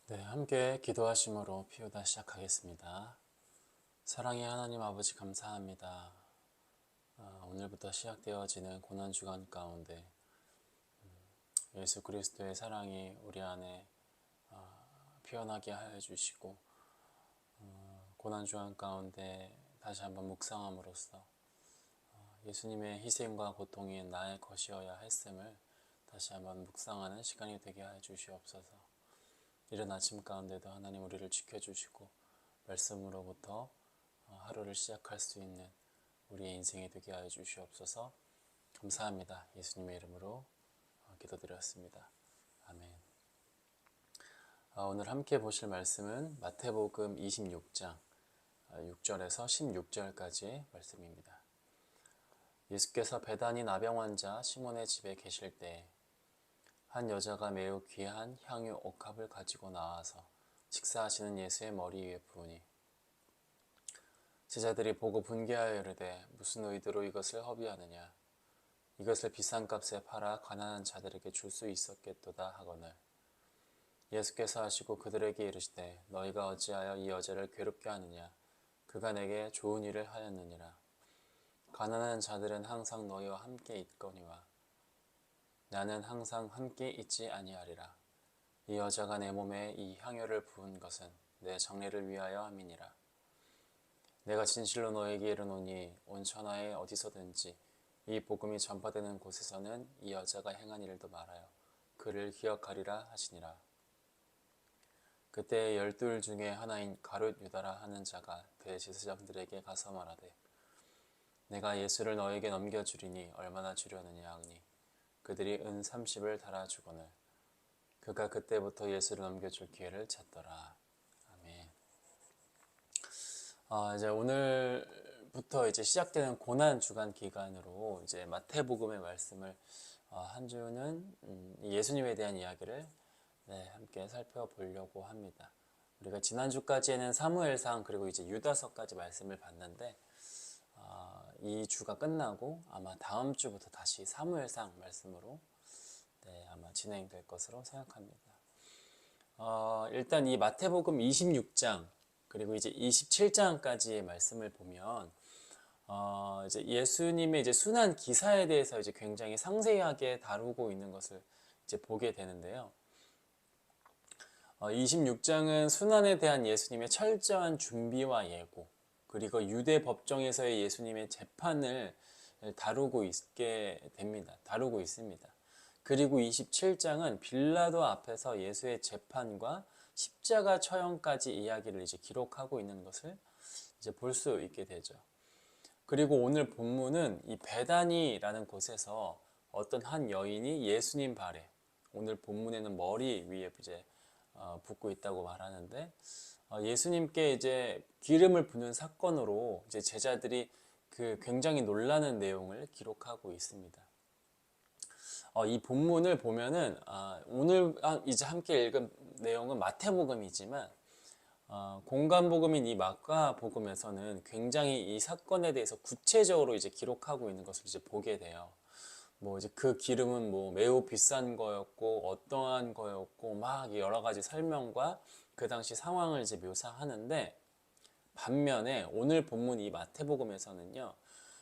네, 함께 기도하심으로 피우다 시작하겠습니다. 사랑의 하나님 아버지 감사합니다. 오늘부터 시작되어지는 고난주간 가운데 예수 그리스도의 사랑이 우리 안에 피어나게 하여 주시고 고난주간 가운데 다시 한번 묵상함으로써 예수님의 희생과 고통이 나의 것이어야 했음을 다시 한번 묵상하는 시간이 되게 하여 주시옵소서. 이른 아침 가운데도 하나님 우리를 지켜주시고 말씀으로부터 하루를 시작할 수 있는 우리의 인생이 되게 하여 주시옵소서. 감사합니다. 예수님의 이름으로 기도드렸습니다. 아멘. 오늘 함께 보실 말씀은 마태복음 26장 6절에서 16절까지의 말씀입니다. 예수께서 베다니 나병 환자 시몬의 집에 계실 때 한 여자가 매우 귀한 향유 옥합을 가지고 나와서 식사하시는 예수의 머리 위에 부으니 제자들이 보고 분개하여 이르되 무슨 의도로 이것을 허비하느냐, 이것을 비싼 값에 팔아 가난한 자들에게 줄 수 있었겠도다 하거늘 예수께서 하시고 그들에게 이르시되 너희가 어찌하여 이 여자를 괴롭게 하느냐, 그가 내게 좋은 일을 하였느니라. 가난한 자들은 항상 너희와 함께 있거니와 나는 항상 함께 있지 아니하리라. 이 여자가 내 몸에 이 향유를 부은 것은 내 장례를 위하여 함이니라. 내가 진실로 너에게 이르노니 온 천하에 어디서든지 이 복음이 전파되는 곳에서는 이 여자가 행한 일도 말하여 그를 기억하리라 하시니라. 그때 12 중에 하나인 가룟 유다라 하는 자가 대제사장들에게 가서 말하되 내가 예수를 너에게 넘겨주리니 얼마나 주려느냐 하니 그들이 은 30을 달아주거늘 그가 그때부터 예수를 넘겨줄 기회를 찾더라. 아멘. 이제 오늘부터 이제 시작되는 고난 주간 기간으로 이제 마태복음의 말씀을 한 주는 예수님에 대한 이야기를 함께 살펴보려고 합니다. 우리가 지난주까지는 사무엘상 그리고 이제 유다서까지 말씀을 봤는데 이 주가 끝나고 아마 다음 주부터 다시 사무엘상 말씀으로 아마 진행될 것으로 생각합니다. 일단 이 마태복음 26장 그리고 이제 27장까지의 말씀을 보면 이제 예수님의 이제 순환 기사에 대해서 이제 굉장히 상세하게 다루고 있는 것을 이제 보게 되는데요. 26장은 순환에 대한 예수님의 철저한 준비와 예고, 그리고 유대 법정에서의 예수님의 재판을 다루고 있습니다. 그리고 27장은 빌라도 앞에서 예수의 재판과 십자가 처형까지 이야기를 이제 기록하고 있는 것을 이제 볼 수 있게 되죠. 그리고 오늘 본문은 이 베다니라는 곳에서 어떤 한 여인이 예수님 발에, 오늘 본문에는 머리 위에 이제 붓고 있다고 말하는데 예수님께 이제 기름을 붓는 사건으로 이제 제자들이 그 굉장히 놀라는 내용을 기록하고 있습니다. 이 본문을 보면은 오늘 이제 함께 읽은 내용은 마태복음이지만 공간복음인 이 마가복음에서는 굉장히 이 사건에 대해서 구체적으로 이제 기록하고 있는 것을 이제 보게 돼요. 뭐 이제 그 기름은 뭐 매우 비싼 거였고 어떠한 거였고 막 여러 가지 설명과 그 당시 상황을 이제 묘사하는데, 반면에 오늘 본문 이 마태복음에서는요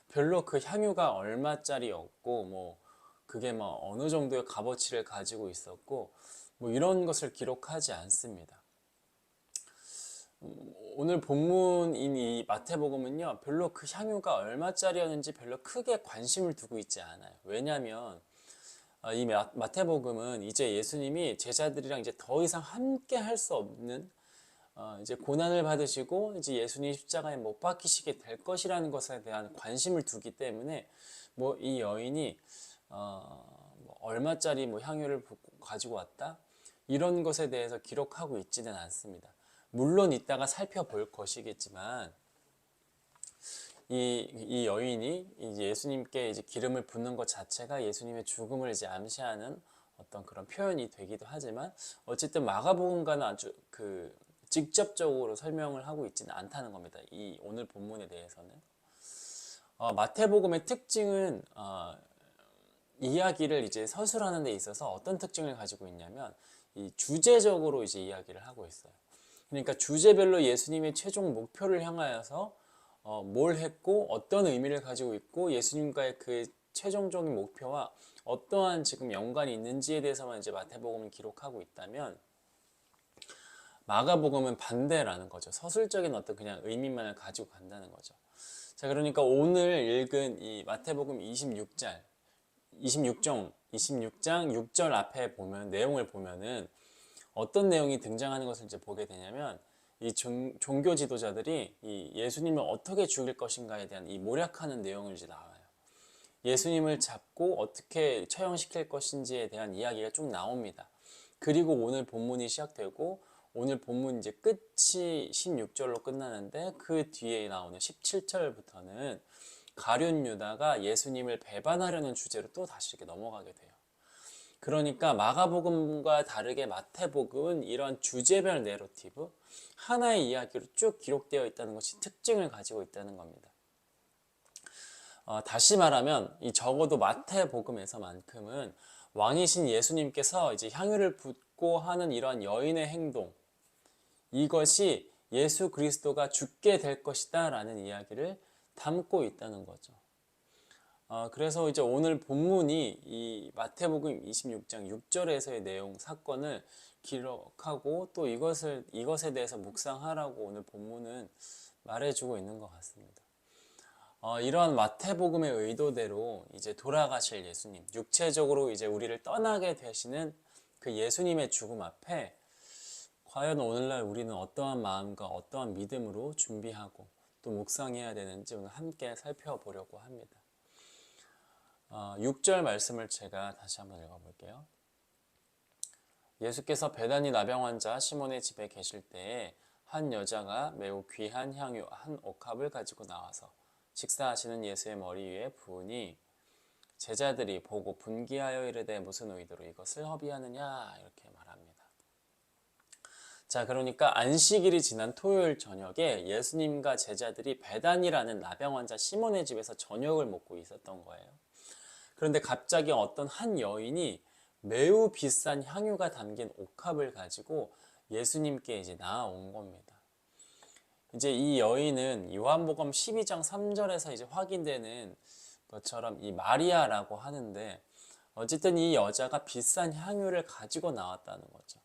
별로 그 향유가 얼마짜리였고 뭐 그게 뭐 어느 정도의 값어치를 가지고 있었고 뭐 이런 것을 기록하지 않습니다. 오늘 본문인 이 마태복음은요 별로 그 향유가 얼마짜리였는지 별로 크게 관심을 두고 있지 않아요. 왜냐하면 이 마태복음은 이제 예수님이 제자들이랑 이제 더 이상 함께 할 수 없는 이제 고난을 받으시고 이제 예수님이 십자가에 못 박히시게 될 것이라는 것에 대한 관심을 두기 때문에 뭐 이 여인이 뭐 얼마짜리 뭐 향유를 가지고 왔다 이런 것에 대해서 기록하고 있지는 않습니다. 물론 이따가 살펴볼 것이겠지만 이 여인이 이제 예수님께 이제 기름을 붓는 것 자체가 예수님의 죽음을 이제 암시하는 어떤 그런 표현이 되기도 하지만 어쨌든 마가복음과는 아주 그 직접적으로 설명을 하고 있지는 않다는 겁니다. 이 오늘 본문에 대해서는 마태복음의 특징은 이야기를 이제 서술하는 데 있어서 어떤 특징을 가지고 있냐면 이 주제적으로 이제 이야기를 하고 있어요. 그러니까 주제별로 예수님의 최종 목표를 향하여서 뭘 했고 어떤 의미를 가지고 있고 예수님과의 그 최종적인 목표와 어떠한 지금 연관이 있는지에 대해서만 이제 마태복음을 기록하고 있다면, 마가복음은 반대라는 거죠. 서술적인 어떤 그냥 의미만을 가지고 간다는 거죠. 자, 그러니까 오늘 읽은 이 마태복음 26장 6절 앞에 보면, 내용을 보면은 어떤 내용이 등장하는 것을 이제 보게 되냐면, 이 종교 지도자들이 이 예수님을 어떻게 죽일 것인가에 대한 이 모략하는 내용을 이제 나와요. 예수님을 잡고 어떻게 처형시킬 것인지에 대한 이야기가 쭉 나옵니다. 그리고 오늘 본문이 시작되고, 오늘 본문 이제 끝이 16절로 끝나는데, 그 뒤에 나오는 17절부터는 가룟 유다가 예수님을 배반하려는 주제로 또 다시 이렇게 넘어가게 돼요. 그러니까 마가복음과 다르게 마태복음은 이런 주제별 내러티브, 하나의 이야기로 쭉 기록되어 있다는 것이 특징을 가지고 있다는 겁니다. 다시 말하면 이 적어도 마태복음에서만큼은 왕이신 예수님께서 이제 향유를 붓고 하는 이러한 여인의 행동, 이것이 예수 그리스도가 죽게 될 것이다 라는 이야기를 담고 있다는 거죠. 그래서 이제 오늘 본문이 이 마태복음 26장 6절에서의 내용, 사건을 기록하고 또 이것에 대해서 묵상하라고 오늘 본문은 말해주고 있는 것 같습니다. 이러한 마태복음의 의도대로 이제 돌아가실 예수님, 육체적으로 이제 우리를 떠나게 되시는 그 예수님의 죽음 앞에 과연 오늘날 우리는 어떠한 마음과 어떠한 믿음으로 준비하고 또 묵상해야 되는지 오늘 함께 살펴보려고 합니다. 6절 말씀을 제가 다시 한번 읽어볼게요. 예수께서 베다니 나병 환자 시몬의 집에 계실 때에 한 여자가 매우 귀한 향유 한 옥합을 가지고 나와서 식사하시는 예수의 머리 위에 부으니 제자들이 보고 분기하여 이르되 무슨 의도로 이것을 허비하느냐, 이렇게 말합니다. 자, 그러니까 안식일이 지난 토요일 저녁에 예수님과 제자들이 베다니라는 나병 환자 시몬의 집에서 저녁을 먹고 있었던 거예요. 그런데 갑자기 어떤 한 여인이 매우 비싼 향유가 담긴 옥합을 가지고 예수님께 이제 나아온 겁니다. 이제 이 여인은 요한복음 12장 3절에서 이제 확인되는 것처럼 이 마리아라고 하는데, 어쨌든 이 여자가 비싼 향유를 가지고 나왔다는 거죠.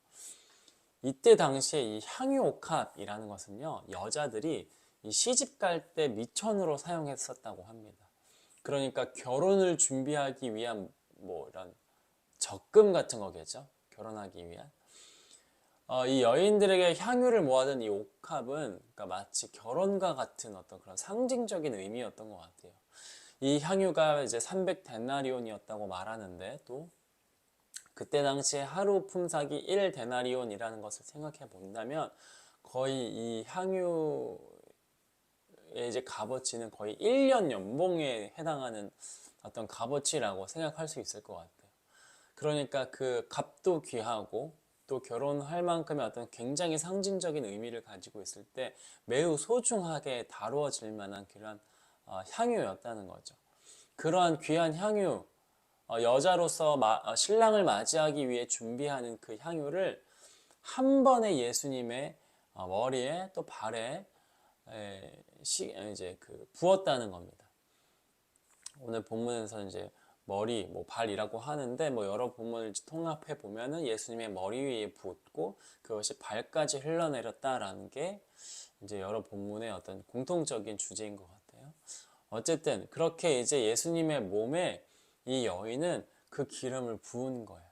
이때 당시에 이 향유 옥합이라는 것은요, 여자들이 이 시집 갈 때 미천으로 사용했었다고 합니다. 그러니까 결혼을 준비하기 위한 뭐 이런 적금 같은 거겠죠. 결혼하기 위한. 이 여인들에게 향유를 모아둔 이 옥합은 그러니까 마치 결혼과 같은 어떤 그런 상징적인 의미였던 것 같아요. 이 향유가 이제 300데나리온이었다고 말하는데, 또 그때 당시에 하루 품삯이 1데나리온이라는 것을 생각해 본다면 거의 이 향유의 이제 값어치는 거의 1년 연봉에 해당하는 어떤 값어치라고 생각할 수 있을 것 같아요. 그러니까 그 값도 귀하고 또 결혼할 만큼의 어떤 굉장히 상징적인 의미를 가지고 있을 때 매우 소중하게 다루어질 만한 그런 향유였다는 거죠. 그러한 귀한 향유, 여자로서 신랑을 맞이하기 위해 준비하는 그 향유를 한 번에 예수님의 머리에 또 발에 이제 부었다는 겁니다. 오늘 본문에서 이제 머리, 뭐 발이라고 하는데, 뭐 여러 본문을 통합해 보면은 예수님의 머리 위에 붓고 그것이 발까지 흘러내렸다라는 게 이제 여러 본문의 어떤 공통적인 주제인 것 같아요. 어쨌든 그렇게 이제 예수님의 몸에 이 여인은 그 기름을 부은 거예요.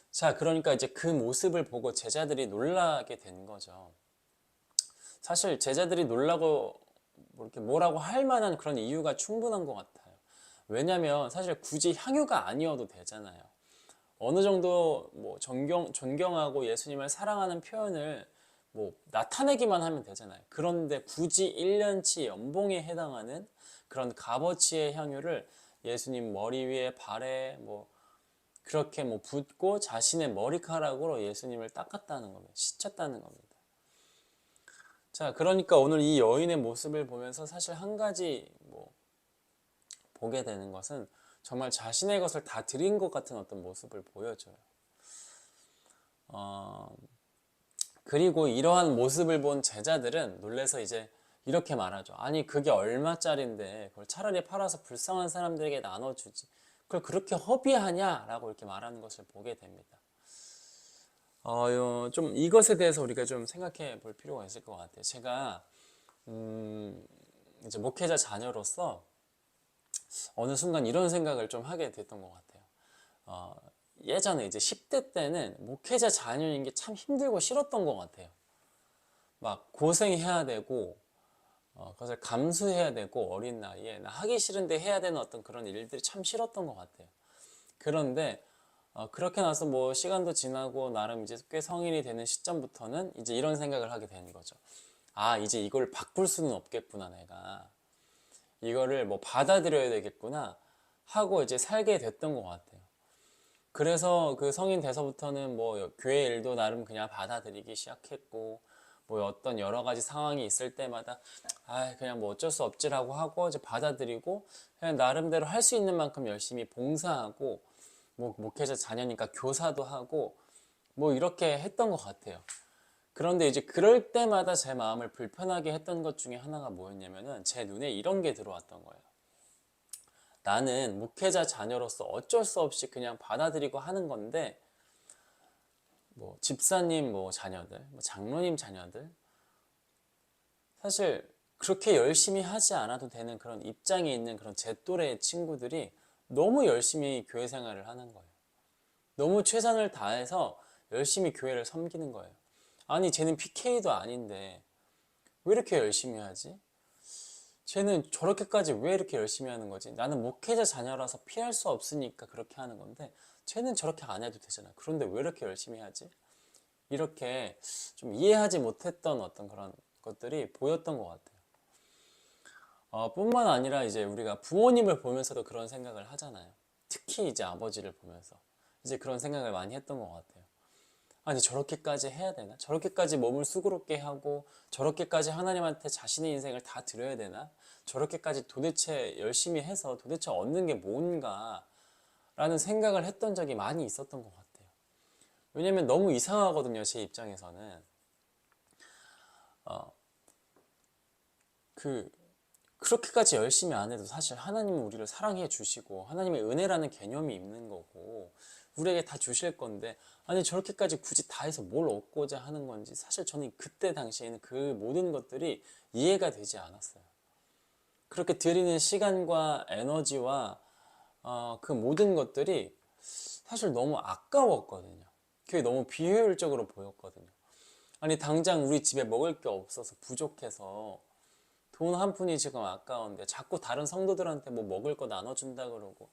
자, 그러니까 이제 그 모습을 보고 제자들이 놀라게 된 거죠. 사실 제자들이 놀라고 이렇게 뭐라고 할 만한 그런 이유가 충분한 것 같아요. 왜냐면 사실 굳이 향유가 아니어도 되잖아요. 어느 정도 뭐 존경하고 예수님을 사랑하는 표현을 뭐 나타내기만 하면 되잖아요. 그런데 굳이 1년치 연봉에 해당하는 그런 값어치의 향유를 예수님 머리 위에 발에 뭐 그렇게 뭐 붓고 자신의 머리카락으로 예수님을 닦았다는 겁니다. 씻혔다는 겁니다. 자, 그러니까 오늘 이 여인의 모습을 보면서 사실 한 가지 뭐 보게 되는 것은 정말 자신의 것을 다 드린 것 같은 어떤 모습을 보여줘요. 그리고 이러한 모습을 본 제자들은 놀래서 이제 이렇게 말하죠. 아니 그게 얼마짜린데 그걸 차라리 팔아서 불쌍한 사람들에게 나눠주지. 그걸 그렇게 허비하냐? 라고 이렇게 말하는 것을 보게 됩니다. 좀 이것에 대해서 우리가 좀 생각해 볼 필요가 있을 것 같아요. 제가 이제 목회자 자녀로서 어느 순간 이런 생각을 좀 하게 됐던 것 같아요. 예전에 이제 10대 때는 목회자 자녀인 게 참 힘들고 싫었던 것 같아요. 막 고생해야 되고 그것을 감수해야 되고 어린 나이에 나 하기 싫은데 해야 되는 어떤 그런 일들이 참 싫었던 것 같아요. 그런데 그렇게 나서 뭐 시간도 지나고 나름 이제 꽤 성인이 되는 시점부터는 이제 이런 생각을 하게 되는 거죠. 아 이제 이걸 바꿀 수는 없겠구나 내가 이거를 뭐 받아들여야 되겠구나 하고 이제 살게 됐던 것 같아요. 그래서 그 성인 돼서부터는 뭐 교회 일도 나름 그냥 받아들이기 시작했고 뭐 어떤 여러 가지 상황이 있을 때마다 그냥 뭐 어쩔 수 없지라고 하고 이제 받아들이고 그냥 나름대로 할 수 있는 만큼 열심히 봉사하고 뭐 목회자 자녀니까 교사도 하고 뭐 이렇게 했던 것 같아요. 그런데 이제 그럴 때마다 제 마음을 불편하게 했던 것 중에 하나가 뭐였냐면은 제 눈에 이런 게 들어왔던 거예요. 나는 목회자 자녀로서 어쩔 수 없이 그냥 받아들이고 하는 건데 뭐 집사님 뭐 자녀들, 뭐 장로님 자녀들 사실 그렇게 열심히 하지 않아도 되는 그런 입장에 있는 그런 제 또래의 친구들이 너무 열심히 교회 생활을 하는 거예요. 너무 최선을 다해서 열심히 교회를 섬기는 거예요. 아니 쟤는 PK도 아닌데 왜 이렇게 열심히 하지? 쟤는 저렇게까지 왜 이렇게 열심히 하는 거지? 나는 목회자 자녀라서 피할 수 없으니까 그렇게 하는 건데 쟤는 저렇게 안 해도 되잖아. 그런데 왜 이렇게 열심히 하지? 이렇게 좀 이해하지 못했던 어떤 그런 것들이 보였던 것 같아요. 뿐만 아니라 이제 우리가 부모님을 보면서도 그런 생각을 하잖아요. 특히 이제 아버지를 보면서 이제 그런 생각을 많이 했던 것 같아요. 아니 저렇게까지 해야 되나? 저렇게까지 몸을 수고롭게 하고 저렇게까지 하나님한테 자신의 인생을 다 드려야 되나? 저렇게까지 도대체 열심히 해서 도대체 얻는 게 뭔가 라는 생각을 했던 적이 많이 있었던 것 같아요. 왜냐면 너무 이상하거든요. 제 입장에서는 그렇게까지 열심히 안 해도 사실 하나님은 우리를 사랑해 주시고 하나님의 은혜라는 개념이 있는 거고 우리에게 다 주실 건데 아니 저렇게까지 굳이 다 해서 뭘 얻고자 하는 건지 사실 저는 그때 당시에는 그 모든 것들이 이해가 되지 않았어요. 그렇게 드리는 시간과 에너지와 그 모든 것들이 사실 너무 아까웠거든요. 그게 너무 비효율적으로 보였거든요. 아니 당장 우리 집에 먹을 게 없어서 부족해서 돈 한 푼이 지금 아까운데 자꾸 다른 성도들한테 뭐 먹을 거 나눠준다 그러고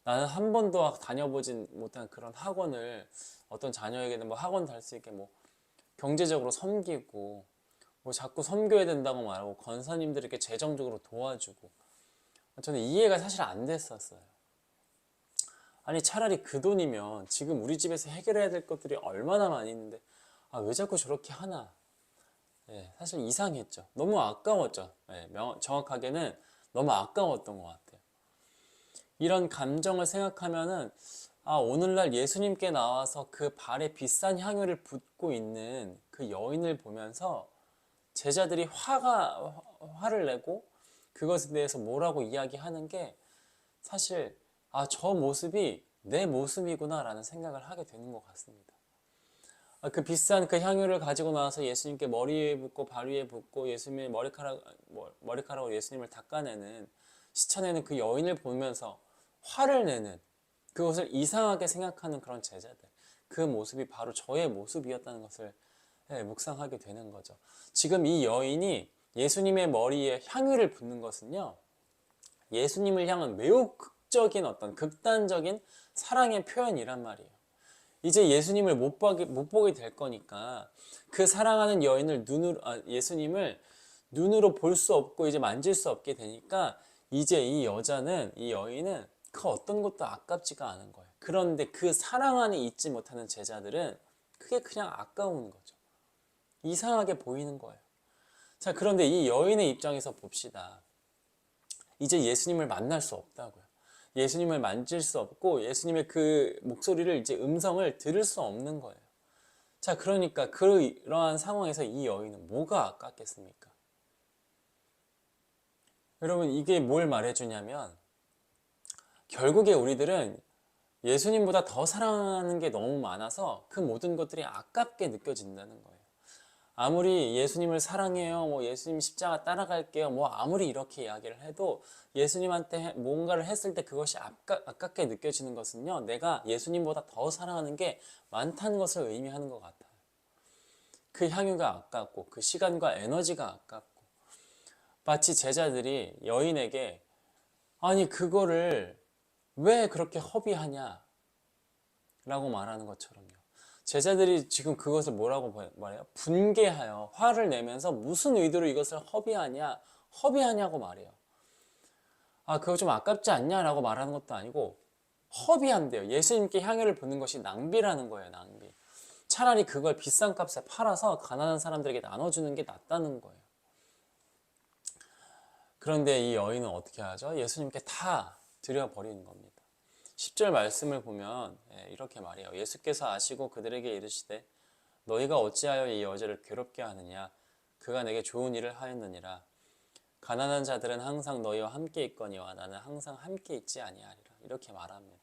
나는 한 번도 다녀보진 못한 그런 학원을 어떤 자녀에게는 뭐 학원 달 수 있게 뭐 경제적으로 섬기고 뭐 자꾸 섬겨야 된다고 말하고 권사님들에게 재정적으로 도와주고 저는 이해가 사실 안 됐었어요. 아니 차라리 그 돈이면 지금 우리 집에서 해결해야 될 것들이 얼마나 많이 있는데 왜 자꾸 저렇게 하나. 사실 이상했죠. 너무 아까웠죠. 정확하게는 너무 아까웠던 것 같아요. 이런 감정을 생각하면은 오늘날 예수님께 나와서 그 발에 비싼 향유를 붓고 있는 그 여인을 보면서 제자들이 화를 내고 그것에 대해서 뭐라고 이야기하는 게 사실 저 모습이 내 모습이구나 라는 생각을 하게 되는 것 같습니다. 그 비싼 그 향유를 가지고 나와서 예수님께 머리에 붓고 발 위에 붓고 예수님의 머리카락으로 예수님을 닦아내는 씻어내는 그 여인을 보면서 화를 내는 그것을 이상하게 생각하는 그런 제자들 그 모습이 바로 저의 모습이었다는 것을 묵상하게 되는 거죠. 지금 이 여인이 예수님의 머리에 향유를 붓는 것은요 예수님을 향한 매우 극적인 어떤 극단적인 사랑의 표현이란 말이에요. 이제 예수님을 못 보게 될 거니까 그 사랑하는 여인을 예수님을 눈으로 볼 수 없고 이제 만질 수 없게 되니까 이제 이 여인은 그 어떤 것도 아깝지가 않은 거예요. 그런데 그 사랑 안에 있지 못하는 제자들은 그게 그냥 아까운 거죠. 이상하게 보이는 거예요. 자, 그런데 이 여인의 입장에서 봅시다. 이제 예수님을 만날 수 없다고요. 예수님을 만질 수 없고 예수님의 그 목소리를 이제 음성을 들을 수 없는 거예요. 자, 그러니까 그러한 상황에서 이 여인은 뭐가 아깝겠습니까? 여러분, 이게 뭘 말해주냐면 결국에 우리들은 예수님보다 더 사랑하는 게 너무 많아서 그 모든 것들이 아깝게 느껴진다는 거예요. 아무리 예수님을 사랑해요, 뭐 예수님 십자가 따라갈게요, 뭐 아무리 이렇게 이야기를 해도 예수님한테 뭔가를 했을 때 그것이 아깝게 느껴지는 것은요, 내가 예수님보다 더 사랑하는 게 많다는 것을 의미하는 것 같아요. 그 향유가 아깝고 그 시간과 에너지가 아깝고, 마치 제자들이 여인에게 아니 그거를 왜 그렇게 허비하냐 라고 말하는 것처럼요. 제자들이 지금 그것을 뭐라고 말해요? 분개하여 화를 내면서 무슨 의도로 이것을 허비하냐고 말해요. 아, 그거 좀 아깝지 않냐 라고 말하는 것도 아니고 허비한대요. 예수님께 향유를 붓는 것이 낭비라는 거예요. 낭비. 차라리 그걸 비싼 값에 팔아서 가난한 사람들에게 나눠주는 게 낫다는 거예요. 그런데 이 여인은 어떻게 하죠? 예수님께 다 드려버리는 겁니다. 10절 말씀을 보면 이렇게 말해요. 예수께서 아시고 그들에게 이르시되 너희가 어찌하여 이 여자를 괴롭게 하느냐? 그가 내게 좋은 일을 하였느니라. 가난한 자들은 항상 너희와 함께 있거니와 나는 항상 함께 있지 아니하리라. 이렇게 말합니다.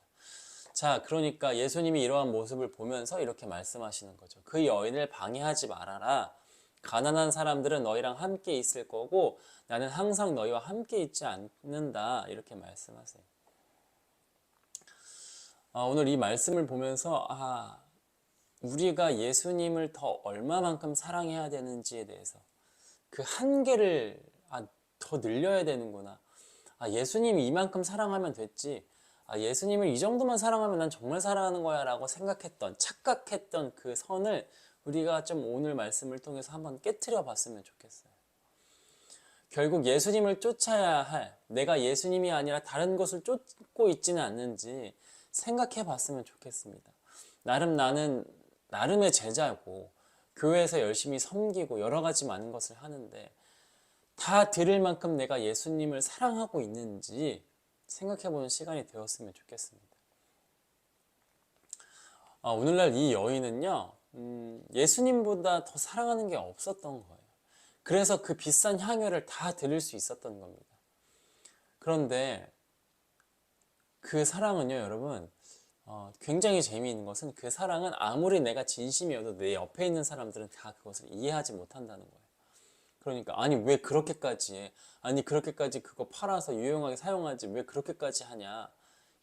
자, 그러니까 예수님이 이러한 모습을 보면서 이렇게 말씀하시는 거죠. 그 여인을 방해하지 말아라. 가난한 사람들은 너희랑 함께 있을 거고 나는 항상 너희와 함께 있지 않는다. 이렇게 말씀하세요. 오늘 이 말씀을 보면서 우리가 예수님을 더 얼마만큼 사랑해야 되는지에 대해서 그 한계를 더 늘려야 되는구나. 예수님이 이만큼 사랑하면 됐지. 예수님을 이 정도만 사랑하면 난 정말 사랑하는 거야 라고 착각했던 그 선을 우리가 좀 오늘 말씀을 통해서 한번 깨트려 봤으면 좋겠어요. 결국 예수님을 쫓아야 할, 내가 예수님이 아니라 다른 것을 쫓고 있지는 않는지 생각해 봤으면 좋겠습니다. 나는 나름의 제자고 교회에서 열심히 섬기고 여러 가지 많은 것을 하는데 다 들을 만큼 내가 예수님을 사랑하고 있는지 생각해 보는 시간이 되었으면 좋겠습니다. 오늘날 이 여인은요, 예수님보다 더 사랑하는 게 없었던 거예요. 그래서 그 비싼 향유를 다 드릴 수 있었던 겁니다. 그런데 그 사랑은요, 여러분, 굉장히 재미있는 것은 그 사랑은 아무리 내가 진심이어도 내 옆에 있는 사람들은 다 그것을 이해하지 못한다는 거예요. 그러니까 아니 왜 그렇게까지 해? 아니 그렇게까지 그거 팔아서 유용하게 사용하지 왜 그렇게까지 하냐?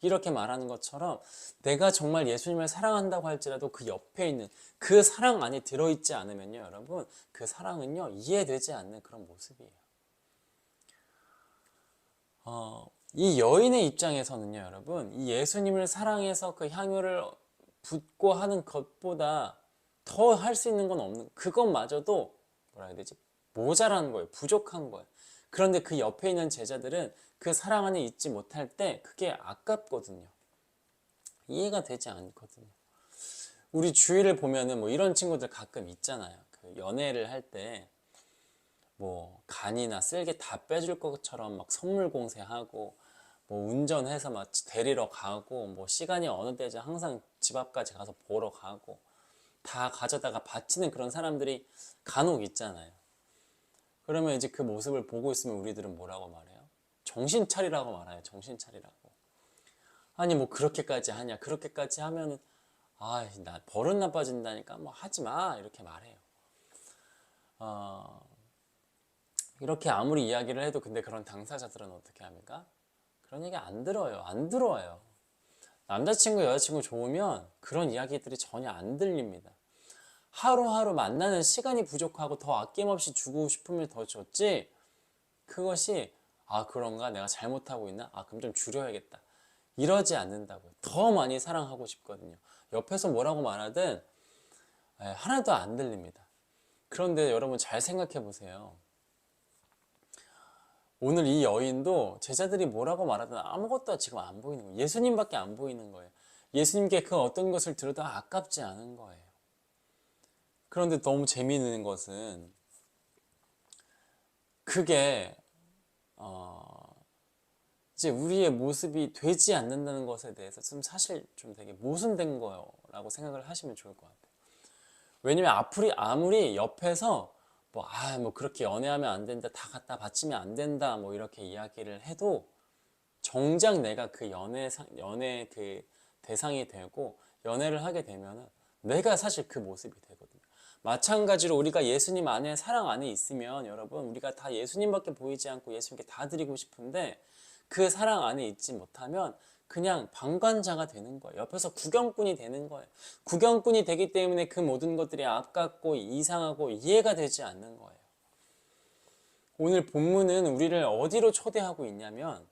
이렇게 말하는 것처럼 내가 정말 예수님을 사랑한다고 할지라도 그 옆에 있는 그 사랑 안에 들어있지 않으면요, 여러분, 그 사랑은요 이해되지 않는 그런 모습이에요. 이 여인의 입장에서는요, 여러분, 이 예수님을 사랑해서 그 향유를 붓고 하는 것보다 더 할 수 있는 건 없는, 그것마저도 뭐라 해야 되지? 모자란 거예요. 부족한 거예요. 그런데 그 옆에 있는 제자들은 그 사랑 안에 있지 못할 때 그게 아깝거든요. 이해가 되지 않거든요. 우리 주위를 보면은 뭐 이런 친구들 가끔 있잖아요. 그 연애를 할 때 뭐 간이나 쓸개 다 빼줄 것처럼 막 선물 공세하고 뭐 운전해서 막 데리러 가고 뭐 시간이 어느 때지 항상 집 앞까지 가서 보러 가고 다 가져다가 바치는 그런 사람들이 간혹 있잖아요. 그러면 이제 그 모습을 보고 있으면 우리들은 뭐라고 말해요? 정신 차리라고 말해요. 정신 차리라고. 아니 뭐 그렇게까지 하냐? 그렇게까지 하면은 나 버릇 나빠진다니까 뭐 하지 마 이렇게 말해요. 이렇게 아무리 이야기를 해도 근데 그런 당사자들은 어떻게 합니까? 그런 얘기 안 들어요. 안 들어와요. 남자친구 여자친구 좋으면 그런 이야기들이 전혀 안 들립니다. 하루하루 만나는 시간이 부족하고 더 아낌없이 주고 싶으면 더 줬지, 그것이 그런가 내가 잘못하고 있나 그럼 좀 줄여야겠다 이러지 않는다고요. 더 많이 사랑하고 싶거든요. 옆에서 뭐라고 말하든 하나도 안 들립니다. 그런데 여러분 잘 생각해 보세요. 오늘 이 여인도 제자들이 뭐라고 말하든 아무것도 지금 안 보이는 거예요. 예수님밖에 안 보이는 거예요. 예수님께 그 어떤 것을 들어도 아깝지 않은 거예요. 그런데 너무 재미있는 것은 그게 이제 우리의 모습이 되지 않는다는 것에 대해서 좀 사실 좀 되게 모순된 거라고 생각을 하시면 좋을 것 같아요. 왜냐면 아무리 옆에서 뭐 그렇게 연애하면 안 된다, 다 갖다 바치면 안 된다, 뭐 이렇게 이야기를 해도 정작 내가 그 연애 그 대상이 되고 연애를 하게 되면은 내가 사실 그 모습이 되거든요. 마찬가지로 우리가 예수님 안에, 사랑 안에 있으면 여러분, 우리가 다 예수님밖에 보이지 않고 예수님께 다 드리고 싶은데 그 사랑 안에 있지 못하면 그냥 방관자가 되는 거예요. 옆에서 구경꾼이 되는 거예요. 구경꾼이 되기 때문에 그 모든 것들이 아깝고 이상하고 이해가 되지 않는 거예요. 오늘 본문은 우리를 어디로 초대하고 있냐면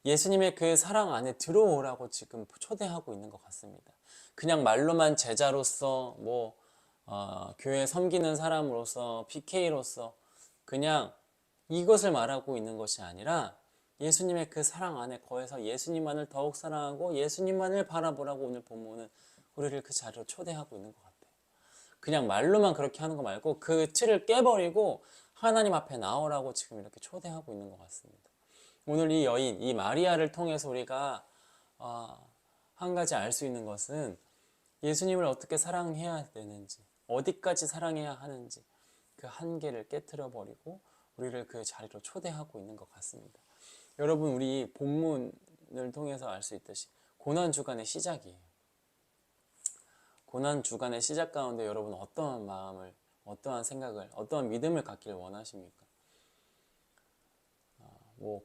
예수님의 그 사랑 안에 들어오라고 지금 초대하고 있는 것 같습니다. 그냥 말로만 제자로서 교회 섬기는 사람으로서 PK로서 그냥 이것을 말하고 있는 것이 아니라 예수님의 그 사랑 안에 거해서 예수님만을 더욱 사랑하고 예수님만을 바라보라고 오늘 본문은 우리를 그 자리로 초대하고 있는 것 같아요. 그냥 말로만 그렇게 하는 거 말고 그 틀을 깨버리고 하나님 앞에 나오라고 지금 이렇게 초대하고 있는 것 같습니다. 오늘 이 여인, 이 마리아를 통해서 우리가 한 가지 알 수 있는 것은 예수님을 어떻게 사랑해야 되는지, 어디까지 사랑해야 하는지 그 한계를 깨트려 버리고 우리를 그 자리로 초대하고 있는 것 같습니다. 여러분, 우리 본문을 통해서 알 수 있듯이 고난주간의 시작이에요. 고난주간의 시작 가운데 여러분 어떠한 마음을, 어떠한 생각을, 어떠한 믿음을 갖기를 원하십니까?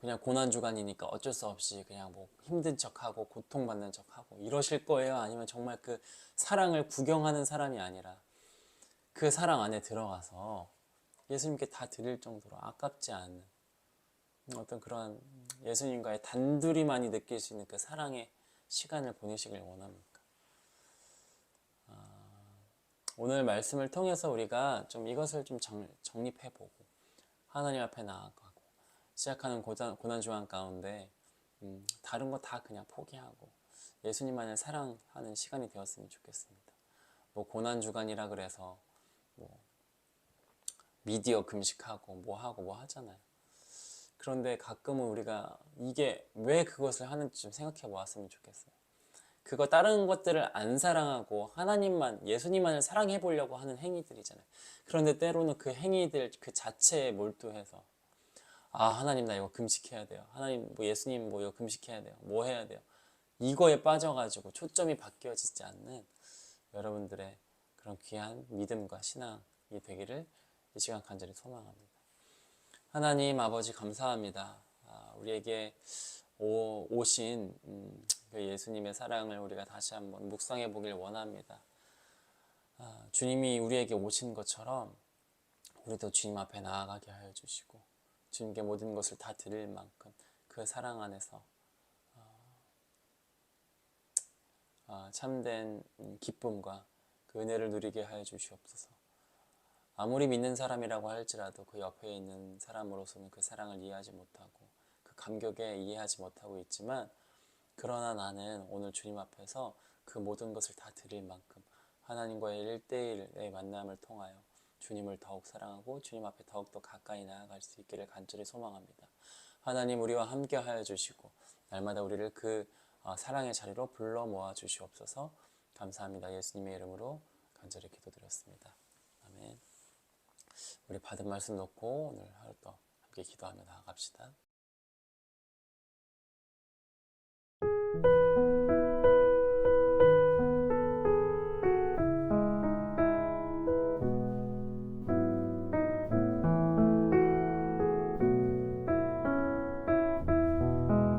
그냥 고난주간이니까 어쩔 수 없이 그냥 힘든 척하고 고통받는 척하고 이러실 거예요? 아니면 정말 그 사랑을 구경하는 사람이 아니라 그 사랑 안에 들어가서 예수님께 다 드릴 정도로 아깝지 않은 어떤 그런 예수님과의 단둘이만이 느낄 수 있는 그 사랑의 시간을 보내시길 원합니까? 오늘 말씀을 통해서 우리가 좀 이것을 좀 정립해보고 하나님 앞에 나아가고 시작하는 고난주간 가운데 다른 거 다 그냥 포기하고 예수님만을 사랑하는 시간이 되었으면 좋겠습니다. 고난주간이라 그래서 미디어 금식하고 뭐 하잖아요. 그런데 가끔은 우리가 이게 왜 그것을 하는지 좀 생각해 보았으면 좋겠어요. 그거 다른 것들을 안 사랑하고 하나님만, 예수님만을 사랑해 보려고 하는 행위들이잖아요. 그런데 때로는 그 행위들 그 자체에 몰두해서 하나님 나 이거 금식해야 돼요. 하나님 예수님 이거 금식해야 돼요. 뭐 해야 돼요. 이거에 빠져가지고 초점이 바뀌어지지 않는 여러분들의 그런 귀한 믿음과 신앙이 되기를 이 시간 간절히 소망합니다. 하나님 아버지 감사합니다. 우리에게 오신 그 예수님의 사랑을 우리가 다시 한번 묵상해 보길 원합니다. 주님이 우리에게 오신 것처럼 우리도 주님 앞에 나아가게 하여 주시고 주님께 모든 것을 다 드릴 만큼 그 사랑 안에서 참된 기쁨과 그 은혜를 누리게 하여 주시옵소서. 아무리 믿는 사람이라고 할지라도 그 옆에 있는 사람으로서는 그 사랑을 이해하지 못하고 그 감격에 이해하지 못하고 있지만 그러나 나는 오늘 주님 앞에서 그 모든 것을 다 드릴 만큼 하나님과의 1대1의 만남을 통하여 주님을 더욱 사랑하고 주님 앞에 더욱더 가까이 나아갈 수 있기를 간절히 소망합니다. 하나님 우리와 함께 하여 주시고 날마다 우리를 그 사랑의 자리로 불러 모아 주시옵소서. 감사합니다. 예수님의 이름으로 간절히 기도드렸습니다. 아멘. 우리 받은 말씀 놓고 오늘 하루도 함께 기도하며 나아갑시다.